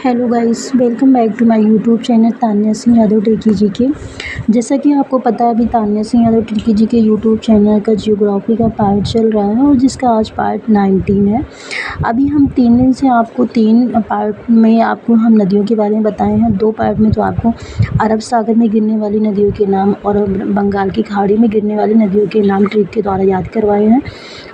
Hello guys, welcome back to my YouTube channel Tanya Singh Yadav techie ji के। जैसा कि आपको पता है, अभी तान्या सिंह यादव टेकी जी के यूट्यूब चैनल का जियोग्राफी का पार्ट चल रहा है और जिसका आज पार्ट 19 है। अभी हम 3 दिन से आपको 3 पार्ट में आपको हम नदियों के बारे में बताए हैं। 2 पार्ट में तो आपको अरब सागर में गिरने वाली नदियों के नाम और बंगाल की खाड़ी में गिरने वाली नदियों के नाम ट्रिक के द्वारा याद करवाए हैं।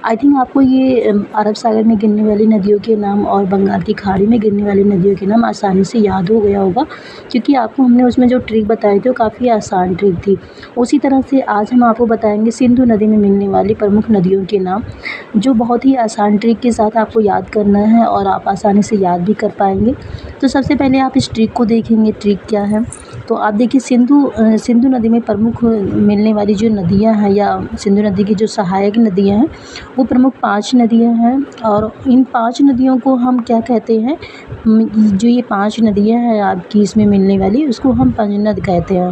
आई थिंक आपको ये अरब सागर में गिरने वाली नदियों के नाम और बंगाल की खाड़ी में गिरने वाली नदियों के नाम आसानी से याद हो गया होगा, क्योंकि आपको हमने उसमें जो ट्रिक बताई थी वो काफ़ी आसान ट्रिक थी। उसी तरह से आज हम आपको बताएंगे सिंधु नदी में मिलने वाली प्रमुख नदियों के नाम, जो बहुत ही आसान ट्रिक के साथ आपको याद करना है और आप आसानी से याद भी कर पाएंगे। तो सबसे पहले आप इस ट्रिक को देखेंगे, ट्रिक क्या है। तो आप देखिए, सिंधु नदी में प्रमुख मिलने वाली जो नदियां हैं या सिंधु नदी की जो सहायक नदियां हैं वो प्रमुख 5 नदियां हैं। और इन 5 नदियों को हम क्या कहते हैं, जो ये 5 नदियां हैं आपकी इसमें मिलने वाली, उसको हम पंजनद कहते हैं।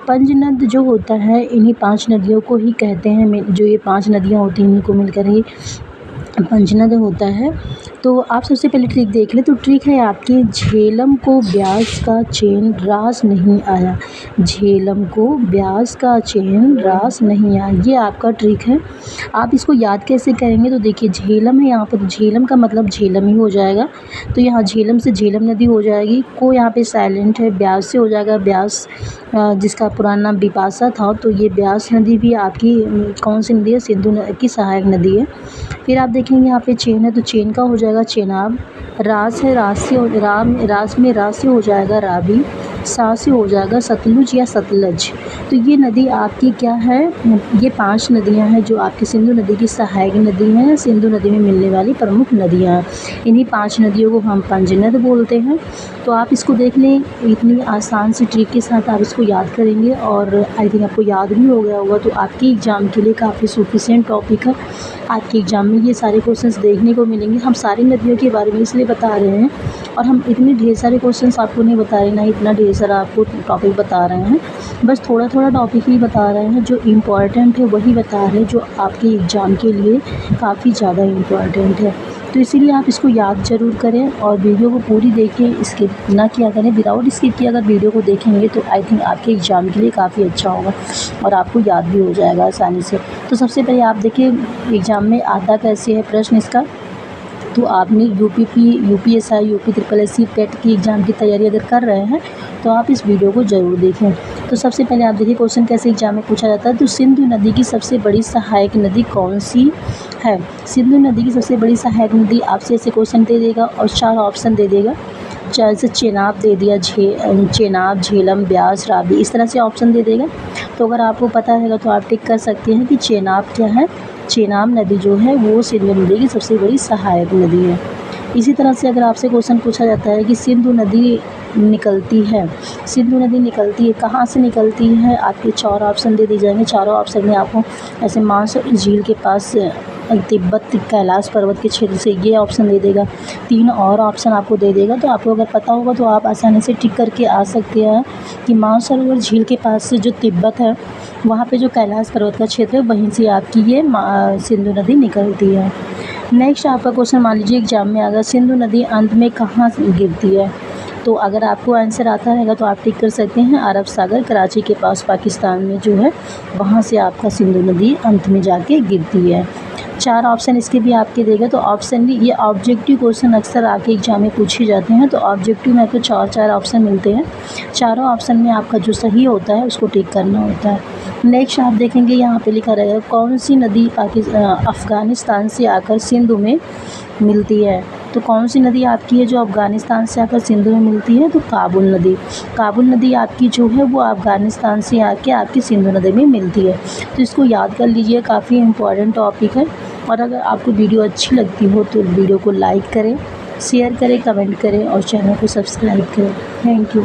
पंजनद जो होता है, इन्हीं 5 नदियों को ही कहते हैं। जो ये 5 नदियां होती हैं इन्हीं को मिलकर ही पंजनद होता है। तो आप सबसे पहले ट्रिक देख लें। तो ट्रिक है आपकी, झेलम को ब्यास का चैन रास नहीं आया। झेलम को ब्यास का चैन रास नहीं आया, ये आपका ट्रिक है। आप इसको याद कैसे करेंगे, तो देखिए झेलम है यहाँ पर, तो झेलम का मतलब झेलम ही हो जाएगा। तो यहाँ झेलम से झेलम नदी हो जाएगी। को यहाँ पे साइलेंट है, ब्यास से हो जाएगा ब्यास, जिसका पुराना नाम बिपाशा था। तो ये ब्यास नदी भी आपकी कौन सी नदी है, सिंधु की सहायक नदी है। फिर आप देखेंगे यहाँ पे चेन है, तो चेन का हो जाएगा चेनाब। रास है, रास में रास से हो जाएगा रावी। सा से हो जाएगा सतलुज या सतलज। तो ये नदी आपकी क्या है, ये 5 नदियां हैं जो आपकी सिंधु नदी की सहायक नदी हैं, सिंधु नदी में मिलने वाली प्रमुख नदियां हैं। इन्हीं 5 नदियों को हम पंजनद बोलते हैं। तो आप इसको देख लें, इतनी आसान सी ट्रिक के साथ आप इसको याद करेंगे और आई थिंक आपको याद भी हो गया होगा। तो आपके एग्ज़ाम के लिए काफ़ी सफिशिएंट टॉपिक है। आपके एग्ज़ाम में ये सारे क्वेश्चंस देखने को मिलेंगे। हम सारी नदियों के बारे में इसलिए बता रहे हैं और हम इतने ढेर सारे क्वेश्चंस आपको नहीं बता रहे, ना इतना ढेर सारा आपको टॉपिक बता रहे हैं। बस थोड़ा थोड़ा टॉपिक ही बता रहे हैं, जो इम्पॉर्टेंट है वही बता रहे हैं, जो आपके एग्ज़ाम के लिए काफ़ी ज़्यादा इम्पॉर्टेंट है। तो इसीलिए आप इसको याद ज़रूर करें और वीडियो को पूरी देखें, स्किप ना किया करें। विदाउट स्किप किए अगर वीडियो को देखेंगे तो आई थिंक आपके एग्ज़ाम के लिए काफ़ी अच्छा होगा और आपको याद भी हो जाएगा आसानी से। तो सबसे पहले आप देखिए एग्ज़ाम में आता कैसे है प्रश्न इसका। तो आपने यूपीएसआई, यूपी टेट की एग्ज़ाम की तैयारी अगर कर रहे हैं तो आप इस वीडियो को ज़रूर देखें। तो सबसे पहले आप देखिए क्वेश्चन कैसे एग्ज़ाम में पूछा जाता है। तो सिंधु नदी की सबसे बड़ी सहायक नदी कौन सी है। सिंधु नदी की सबसे बड़ी सहायक नदी आपसे ऐसे क्वेश्चन दे देगा और 4 ऑप्शन दे देगा। जैसे चेनाब दे दिया, चेनाब, झेलम, ब्यास, रावी, इस तरह से ऑप्शन दे देगा। तो अगर आपको पता रहेगा तो आप टिक कर सकते हैं कि चेनाब क्या है। चेनाब नदी जो है वो सिंधु नदी की सबसे बड़ी सहायक नदी है। इसी तरह से अगर आपसे क्वेश्चन पूछा जाता है कि सिंधु नदी निकलती है, सिंधु नदी निकलती है कहाँ से निकलती है, आपके 4 ऑप्शन दे दिए जाएंगे। चारों ऑप्शन में आपको ऐसे मानसर झील के पास तिब्बत कैलाश पर्वत के क्षेत्र से, ये ऑप्शन दे देगा। 3 और ऑप्शन आपको दे देगा। तो आपको अगर पता होगा तो आप आसानी से टिक करके आ सकते हैं कि मानसरोवर झील के पास से जो तिब्बत है, वहाँ पे जो कैलाश पर्वत का क्षेत्र है, वहीं से आपकी ये सिंधु नदी निकलती है। नेक्स्ट आपका क्वेश्चन मान लीजिए एग्जाम में अगर सिंधु नदी अंत में कहाँ गिरती है। तो अगर आपको आंसर आता रहेगा तो आप टिक कर सकते हैं अरब सागर, कराची के पास पाकिस्तान में जो है, वहाँ से आपका सिंधु नदी अंत में जाके गिरती है। 4 ऑप्शन इसके भी आपके देगा। तो ऑप्शन भी, ये ऑब्जेक्टिव क्वेश्चन अक्सर आपके एग्जाम में पूछे जाते हैं। तो ऑब्जेक्टिव में आपको 4 ऑप्शन मिलते हैं। चारों ऑप्शन में आपका जो सही होता है उसको टिक करना होता है। नेक्स्ट आप देखेंगे यहाँ पे लिखा रहेगा कौन सी नदी अफ़गानिस्तान से आकर सिंधु में मिलती है। तो कौन सी नदी आपकी है जो अफ़गानिस्तान से आकर सिंधु में मिलती है, तो काबुल नदी। काबुल नदी आपकी जो है वो अफ़गानिस्तान से आके आपकी सिंधु नदी में मिलती है। तो इसको याद कर लीजिए, काफ़ी इम्पोर्टेंट टॉपिक है। और अगर आपको वीडियो अच्छी लगती हो तो वीडियो को लाइक करें, शेयर करें, कमेंट करें और चैनल को सब्सक्राइब करें। Thank you.